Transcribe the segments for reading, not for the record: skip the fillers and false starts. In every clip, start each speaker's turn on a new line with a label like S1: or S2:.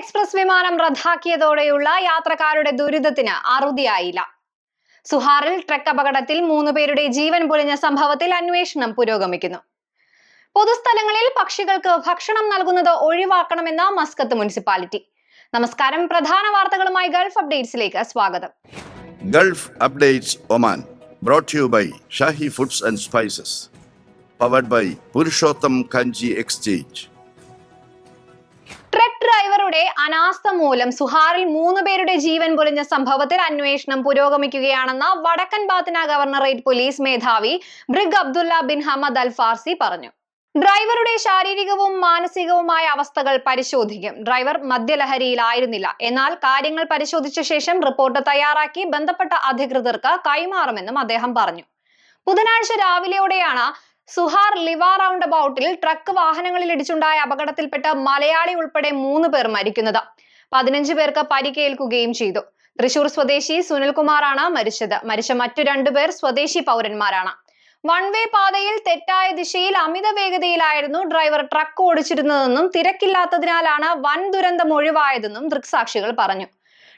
S1: Express വിമാനം റദ്ദാക്കിയതോടെയുള്ള യാത്രക്കാരുടെ ദുരിതത്തിന് അറുതിയായില്ല. സുഹാറിൽ truck അപകടത്തിൽ 3 പേരുടെ ജീവൻ പൊലിഞ്ഞ സംഭവത്തിൽ അന്വേഷണം പുരോഗമിക്കുന്നു. പൊതുസ്ഥലങ്ങളിൽ പക്ഷികൾക്ക് ഭക്ഷണം നൽകുന്നത് ഒഴിവാക്കണമെന്ന മസ്കത്ത് മുനിസിപ്പാലിറ്റി. നമസ്കാരം, പ്രധാന വാർത്തകളുമായി ഗൾഫ് അപ്ഡേറ്റ്സിലേക്ക് സ്വാഗതം.
S2: Gulf updates Oman brought to you by Shahi Foods and Spices, powered by Purushottam Kanji Exchange.
S1: Truck ഡ്രൈവറുടെ അനാസ്ഥ മൂലം സുഹാറിൽ 3 പേരുടെ ജീവൻ പൊലിഞ്ഞ സംഭവത്തിൽ അന്വേഷണം പുരോഗമിക്കുകയാണെന്ന് വടക്കൻ ബാത്തിന ഗവർണറേറ്റ് പോലീസ് മേധാവി brig Abdullah bin Hamad Al Farsi പറഞ്ഞു. ഡ്രൈവറുടെ ശാരീരികവും മാനസികവുമായ അവസ്ഥകൾ പരിശോധിക്കും. ഡ്രൈവർ മദ്യലഹരിയിലായിരുന്നില്ല. എന്നാൽ കാര്യങ്ങൾ പരിശോധിച്ച ശേഷം റിപ്പോർട്ട് തയ്യാറാക്കി ബന്ധപ്പെട്ട അധികൃതർക്ക് കൈമാറുമെന്നും അദ്ദേഹം പറഞ്ഞു. ബുധനാഴ്ച രാവിലെയോടെയാണ് സുഹാർ ലിവ റൗണ്ട് അബൌട്ടിൽ ട്രക്ക് വാഹനങ്ങളിൽ ഇടിച്ചുണ്ടായ അപകടത്തിൽപ്പെട്ട് മലയാളി ഉൾപ്പെടെ 3 പേർ മരിക്കുന്നത്. 15 പേർക്ക് പരിക്കേൽക്കുകയും ചെയ്തു. തൃശൂർ സ്വദേശി സുനിൽകുമാറാണ് മരിച്ചത്. മരിച്ച മറ്റു 2 പേർ സ്വദേശി പൗരന്മാരാണ്. വൺ വേ പാതയിൽ തെറ്റായ ദിശയിൽ അമിത വേഗതയിലായിരുന്നു ഡ്രൈവർ ട്രക്ക് ഓടിച്ചിരുന്നതെന്നും തിരക്കില്ലാത്തതിനാലാണ് വൻ ദുരന്തം ഒഴിവായതെന്നും ദൃക്സാക്ഷികൾ പറഞ്ഞു.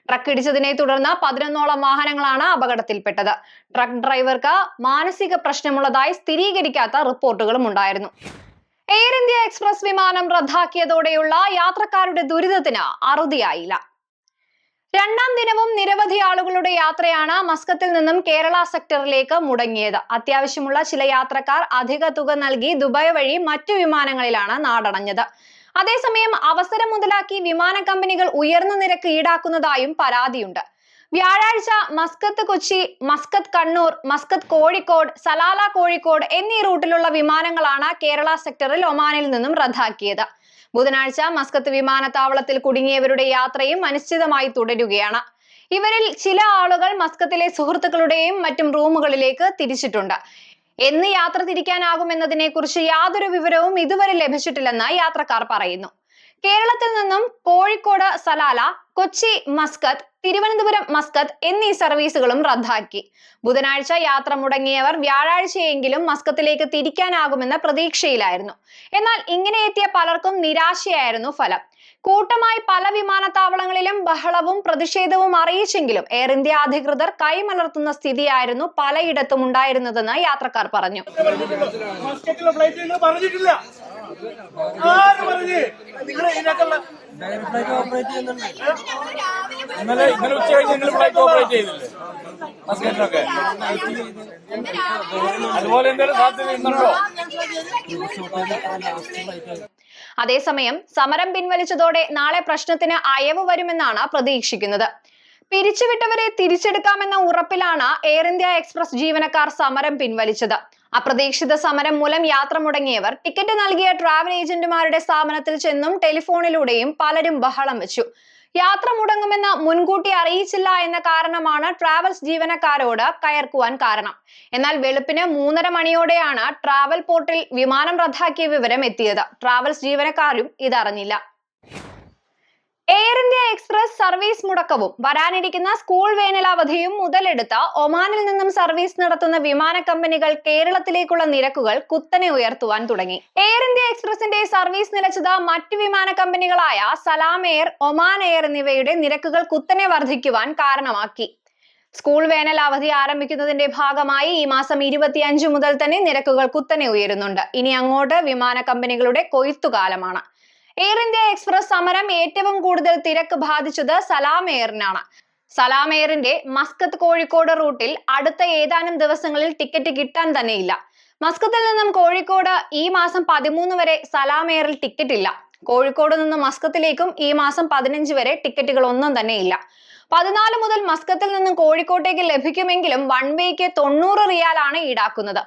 S1: ട്രക്ക് ഇടിച്ചതിനെ തുടർന്ന് 11ഓളം വാഹനങ്ങളാണ് അപകടത്തിൽപ്പെട്ടത്. ട്രക്ക് ഡ്രൈവർക്ക് മാനസിക പ്രശ്നമുള്ളതായി സ്ഥിരീകരിക്കാത്ത റിപ്പോർട്ടുകളും ഉണ്ടായിരുന്നു. എയർ ഇന്ത്യ എക്സ്പ്രസ് വിമാനം റദ്ദാക്കിയതോടെയുള്ള യാത്രക്കാരുടെ ദുരിതത്തിന് അറുതിയായില്ല. 2ാം ദിനവും നിരവധി ആളുകളുടെ യാത്രയാണ് മസ്കത്തിൽ നിന്നും കേരള സെക്ടറിലേക്ക് മുടങ്ങിയത്. അത്യാവശ്യമുള്ള ചില യാത്രക്കാർ അധിക തുക നൽകി ദുബായ് വഴി മറ്റു വിമാനങ്ങളിലാണ് നാടണഞ്ഞത്. അതേസമയം അവസരം മുതലാക്കി വിമാന കമ്പനികൾ ഉയർന്ന നിരക്ക് ഈടാക്കുന്നതായും പരാതിയുണ്ട്. വ്യാഴാഴ്ച Muscat Kochi, Muscat Kannur, Muscat Kozhikode, Salalah Kozhikode എന്നീ റൂട്ടിലുള്ള വിമാനങ്ങളാണ് കേരള സെക്ടറിൽ ഒമാനിൽ നിന്നും റദ്ദാക്കിയത്. ബുധനാഴ്ച മസ്കത്ത് വിമാനത്താവളത്തിൽ കുടുങ്ങിയവരുടെ യാത്രയും അനിശ്ചിതമായി തുടരുകയാണ്. ഇവരിൽ ചില ആളുകൾ മസ്കത്തിലെ സുഹൃത്തുക്കളുടെയും മറ്റും റൂമുകളിലേക്ക് തിരിച്ചിട്ടുണ്ട്. എന്ന് യാത്ര തിരിക്കാനാകുമെന്നതിനെ കുറിച്ച് യാതൊരു വിവരവും ഇതുവരെ ലഭിച്ചിട്ടില്ലെന്ന് യാത്രക്കാർ പറയുന്നു. കേരളത്തിൽ നിന്നും Kozhikode Salalah, Kochi Muscat, Thiruvananthapuram Muscat എന്നീ സർവീസുകളും റദ്ദാക്കി. ബുധനാഴ്ച യാത്ര മുടങ്ങിയവർ വ്യാഴാഴ്ചയെങ്കിലും മസ്കത്തിലേക്ക് തിരിക്കാനാകുമെന്ന പ്രതീക്ഷയിലായിരുന്നു. എന്നാൽ ഇങ്ങനെ എത്തിയ പലർക്കും നിരാശയായിരുന്നു ഫലം. കൂട്ടമായി പല വിമാനത്താവളങ്ങളിലും ബഹളവും പ്രതിഷേധവും അറിയിച്ചെങ്കിലും എയർ ഇന്ത്യ അധികൃതർ കൈമലർത്തുന്ന സ്ഥിതിയായിരുന്നു പലയിടത്തും ഉണ്ടായിരുന്നതെന്ന് യാത്രക്കാർ പറഞ്ഞു. അതേസമയം സമരം പിൻവലിച്ചതോടെ നാളെ പ്രശ്നത്തിന് അയവ് വരുമെന്നാണ് പ്രതീക്ഷിക്കുന്നത്. പിരിച്ചുവിട്ടവരെ തിരിച്ചെടുക്കാമെന്ന ഉറപ്പിലാണ് എയർ ഇന്ത്യ എക്സ്പ്രസ് ജീവനക്കാർ സമരം പിൻവലിച്ചത്. അപ്രതീക്ഷിത സമരം മൂലം യാത്ര മുടങ്ങിയവർ ടിക്കറ്റ് നൽകിയ ട്രാവൽ ഏജന്റുമാരുടെ സ്ഥാപനത്തിൽ ചെന്നും ടെലിഫോണിലൂടെയും പലരും ബഹളം വെച്ചു. യാത്ര മുടങ്ങുമെന്ന് മുൻകൂട്ടി അറിയിച്ചില്ല എന്ന കാരണമാണ് ട്രാവൽസ് ജീവനക്കാരോട് കയർക്കുവാൻ കാരണം. എന്നാൽ വെളുപ്പിന് 3:30 മണിയോടെയാണ് ട്രാവൽ പോർട്ടിൽ വിമാനം റദ്ദാക്കിയ വിവരം എത്തിയത്. ട്രാവൽസ് ജീവനക്കാരും ഇതറിഞ്ഞില്ല. എയർ ഇന്ത്യ എക്സ്പ്രസ് സർവീസ് മുടക്കവും വരാനിരിക്കുന്ന സ്കൂൾ വേനലവധിയും മുതലെടുത്ത് ഒമാനിൽ നിന്നും സർവീസ് നടത്തുന്ന വിമാന കമ്പനികൾ കേരളത്തിലേക്കുള്ള നിരക്കുകൾ കുത്തനെ ഉയർത്തുവാൻ തുടങ്ങി. എയർ ഇന്ത്യ എക്സ്പ്രസിന്റെ സർവീസ് നിലച്ചത് മറ്റു വിമാന കമ്പനികളായ സലാം എയർ, ഒമാൻ എയർ എന്നിവയുടെ നിരക്കുകൾ കുത്തനെ വർദ്ധിക്കുവാൻ കാരണമാക്കി. സ്കൂൾ വേനൽ അവധി ആരംഭിക്കുന്നതിന്റെ ഭാഗമായി ഈ മാസം 25 മുതൽ തന്നെ നിരക്കുകൾ കുത്തനെ ഉയരുന്നുണ്ട്. ഇനി അങ്ങോട്ട് വിമാന കമ്പനികളുടെ കൊയ്ത്തുകാലമാണ്. എയർ ഇന്ത്യ എക്സ്പ്രസ് സമരം ഏറ്റവും കൂടുതൽ തിരക്ക് ബാധിച്ചത് സലാം എയറിനാണ്. സലാം എയറിന്റെ മസ്കത്ത് കോഴിക്കോട് റൂട്ടിൽ അടുത്ത ഏതാനും ദിവസങ്ങളിൽ ടിക്കറ്റ് കിട്ടാൻ തന്നെയില്ല. മസ്കത്തിൽ നിന്നും കോഴിക്കോട് ഈ മാസം 13 വരെ സലാം എയറിൽ ടിക്കറ്റ് ഇല്ല. കോഴിക്കോട് നിന്നും മസ്കത്തിലേക്കും ഈ മാസം 15 വരെ ടിക്കറ്റുകൾ ഒന്നും തന്നെ ഇല്ല. 14 മുതൽ മസ്കത്തിൽ നിന്നും കോഴിക്കോട്ടേക്ക് ലഭിക്കുമെങ്കിലും വൺ വേക്ക് 90 റിയാലാണ് ഈടാക്കുന്നത്.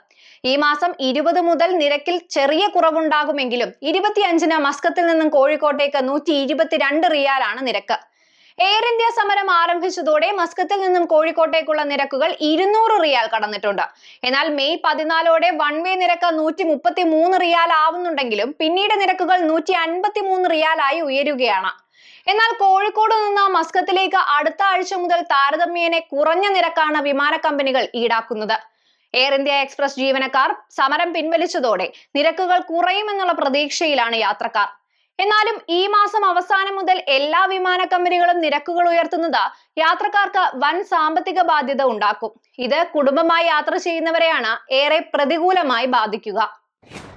S1: ഈ മാസം 20 മുതൽ നിരക്കിൽ ചെറിയ കുറവുണ്ടാകുമെങ്കിലും 25-ന് മസ്കത്തിൽ നിന്നും കോഴിക്കോട്ടേക്ക് 122 റിയാലാണ് നിരക്ക്. എയർ ഇന്ത്യ സമരം ആരംഭിച്ചതോടെ മസ്കത്തിൽ നിന്നും കോഴിക്കോട്ടേക്കുള്ള നിരക്കുകൾ 200 റിയാൽ കടന്നിട്ടുണ്ട്. എന്നാൽ മെയ് 14ഓടെ വൺ വേ നിരക്ക് 133 റിയാൽ ആവുന്നുണ്ടെങ്കിലും പിന്നീട് നിരക്കുകൾ 153 റിയാലായി ഉയരുകയാണ്. എന്നാൽ കോഴിക്കോട് നിന്ന് മസ്കത്തിലേക്ക് അടുത്ത ആഴ്ച മുതൽ താരതമ്യേന കുറഞ്ഞ നിരക്കാണ് വിമാന കമ്പനികൾ ഈടാക്കുന്നത്. എയർ ഇന്ത്യ എക്സ്പ്രസ് ജീവനക്കാർ സമരം പിൻവലിച്ചതോടെ നിരക്കുകൾ കുറയുമെന്നുള്ള പ്രതീക്ഷയിലാണ് യാത്രക്കാർ. എന്നാലും ഈ മാസം അവസാനം മുതൽ എല്ലാ വിമാന കമ്പനികളും നിരക്കുകൾ ഉയർത്തുന്നത് യാത്രക്കാർക്ക് വൻ സാമ്പത്തിക ബാധ്യത ഉണ്ടാക്കും. ഇത് കുടുംബമായി യാത്ര ചെയ്യുന്നവരെയാണ് ഏറെ പ്രതികൂലമായി ബാധിക്കുക.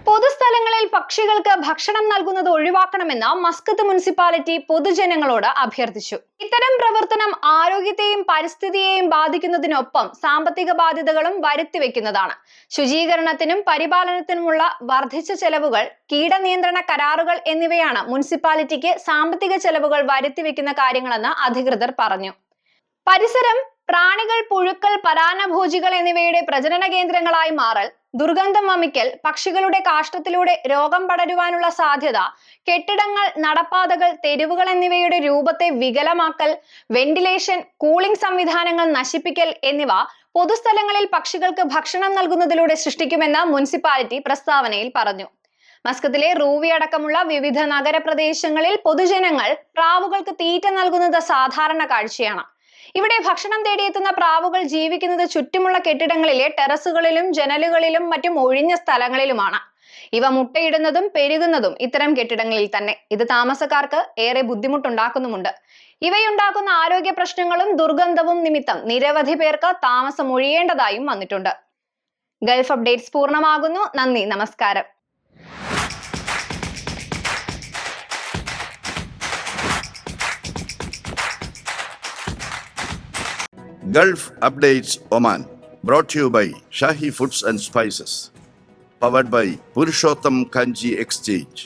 S1: പൊതുസ്ഥലങ്ങളിൽ പക്ഷികൾക്ക് ഭക്ഷണം നൽകുന്നത് ഒഴിവാക്കണമെന്ന് മസ്കത്ത് മുനിസിപ്പാലിറ്റി പൊതുജനങ്ങളോട് അഭ്യർത്ഥിച്ചു. ഇത്തരം പ്രവർത്തനം ആരോഗ്യത്തെയും പരിസ്ഥിതിയെയും ബാധിക്കുന്നതിനൊപ്പം സാമ്പത്തിക ബാധ്യതകളും വരുത്തിവെക്കുന്നതാണ്. ശുചീകരണത്തിനും പരിപാലനത്തിനുമുള്ള വർദ്ധിച്ച ചെലവുകൾ, കീടനിയന്ത്രണ കരാറുകൾ എന്നിവയാണ് മുനിസിപ്പാലിറ്റിക്ക് സാമ്പത്തിക ചെലവുകൾ വരുത്തിവെക്കുന്ന കാര്യങ്ങളെന്ന് അധികൃതർ പറഞ്ഞു. പരിസരം പ്രാണികൾ, പുഴുക്കൾ, പരാന്നഭോജികൾ എന്നിവയുടെ പ്രജനന കേന്ദ്രങ്ങളായി മാറൽ, ദുർഗന്ധം വമിക്കൽ, പക്ഷികളുടെ കാഷ്ടത്തിലൂടെ രോഗം പടരുവാനുള്ള സാധ്യത, കെട്ടിടങ്ങൾ, നടപ്പാതകൾ, തെരുവുകൾ എന്നിവയുടെ രൂപത്തെ വികലമാക്കൽ, വെന്റിലേഷൻ, കൂളിംഗ് സംവിധാനങ്ങൾ നശിപ്പിക്കൽ എന്നിവ പൊതുസ്ഥലങ്ങളിൽ പക്ഷികൾക്ക് ഭക്ഷണം നൽകുന്നതിലൂടെ സൃഷ്ടിക്കുമെന്ന് മുനിസിപ്പാലിറ്റി പ്രസ്താവനയിൽ പറഞ്ഞു. മസ്കത്തിലെ റൂവി അടക്കമുള്ള വിവിധ നഗരപ്രദേശങ്ങളിൽ പൊതുജനങ്ങൾ പ്രാവുകൾക്ക് തീറ്റ നൽകുന്നത് സാധാരണ കാഴ്ചയാണ്. ഇവിടെ ഭക്ഷണം തേടിയെത്തുന്ന പ്രാവുകൾ ജീവിക്കുന്നത് ചുറ്റുമുള്ള കെട്ടിടങ്ങളിലെ ടെറസുകളിലും ജനലുകളിലും മറ്റും ഒഴിഞ്ഞ സ്ഥലങ്ങളിലുമാണ്. ഇവ മുട്ടയിടുന്നതും പെരുകുന്നതും ഇത്തരം കെട്ടിടങ്ങളിൽ തന്നെ. ഇത് താമസക്കാർക്ക് ഏറെ ബുദ്ധിമുട്ടുണ്ടാക്കുന്നുമുണ്ട്. ഇവയുണ്ടാക്കുന്ന ആരോഗ്യ പ്രശ്നങ്ങളും ദുർഗന്ധവും നിമിത്തം നിരവധി പേർക്ക് താമസം ഒഴിയേണ്ടതായും വന്നിട്ടുണ്ട്. ഗൾഫ് അപ്ഡേറ്റ്സ് പൂർണ്ണമാകുന്നു. നന്ദി, നമസ്കാരം.
S2: Gulf Updates Oman, brought to you by Shahi Foods and Spices, powered by Purushottam Kanji Exchange.